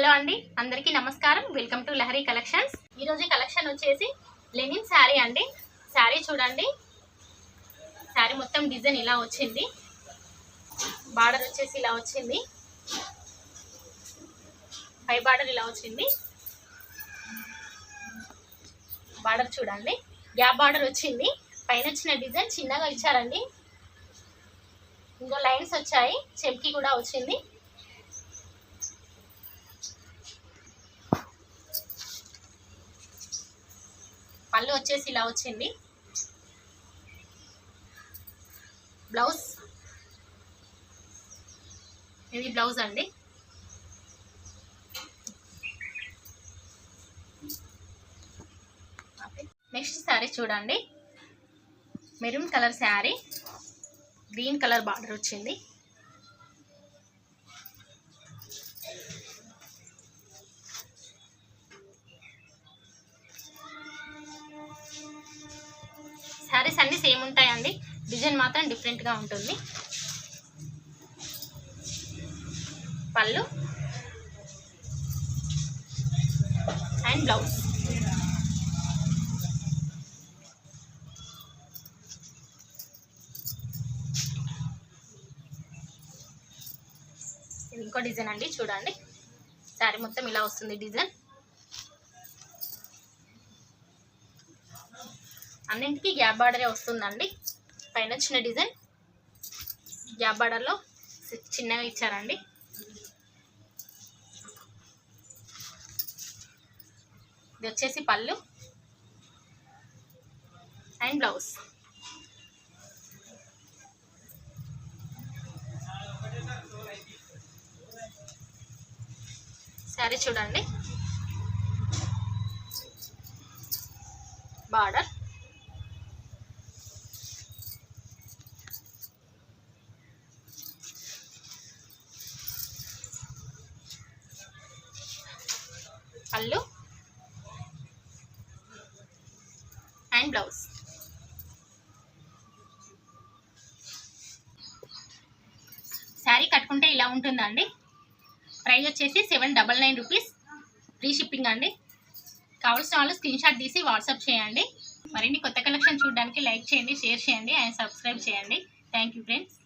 Hello అండి, అందరికీ నమస్కారం. Welcome to Lahari collections. ఈరోజు కలెక్షన్ వచ్చేసి లెనిన్ శారీ అండి. శారీ చూడండి, శారీ మొత్తం డిజైన్ ఇలా వచ్చింది. బార్డర్ వచ్చేసి ఇలా వచ్చింది, పై బార్డర్ ఇలా వచ్చింది. బార్డర్ చూడండి, గ్యాప్ బార్డర్ వచ్చింది. పైన వచ్చిన డిజైన్ చిన్నగా ఇచ్చారండి. ఇంకో లైన్స్ వచ్చాయి, చెంకి కూడా వచ్చింది. పళ్ళు వచ్చేసి ఇలా వచ్చింది. బ్లౌజ్, ఇది బ్లౌజ్ అండి. నెక్స్ట్ శారీ చూడండి, maroon colour sari, green colour border వచ్చింది. శారీస్ అన్నీ సేమ్ ఉంటాయండి, డిజైన్ మాత్రం డిఫరెంట్గా ఉంటుంది. పళ్ళు అండ్ బ్లౌజ్. ఇది ఇంకో డిజైన్ అండి, చూడండి. శారీ మొత్తం ఇలా వస్తుంది డిజైన్. అన్నింటికి గ్యాప్ బార్డరే వస్తుందండి. పైన వచ్చిన డిజైన్ గ్యాప్ బార్డర్లో చిన్నగా ఇచ్చారండి. ఇది వచ్చేసి పళ్ళు అండ్ బ్లౌజ్. శారీ చూడండి, బార్డర్, పళ్ళు అండ్ బ్లౌజ్. శారీ కట్టుకుంటే ఇలా ఉంటుందండి. ప్రైస్ వచ్చేసి 799 రూపీస్, ఫ్రీ షిప్పింగ్ అండి. కావాల్సిన వాళ్ళు స్క్రీన్ షాట్ తీసి వాట్సాప్ చేయండి. మరిన్ని కొత్త కలెక్షన్ చూడడానికి లైక్ చేయండి, షేర్ చేయండి అండ్ సబ్స్క్రైబ్ చేయండి. Thank you friends.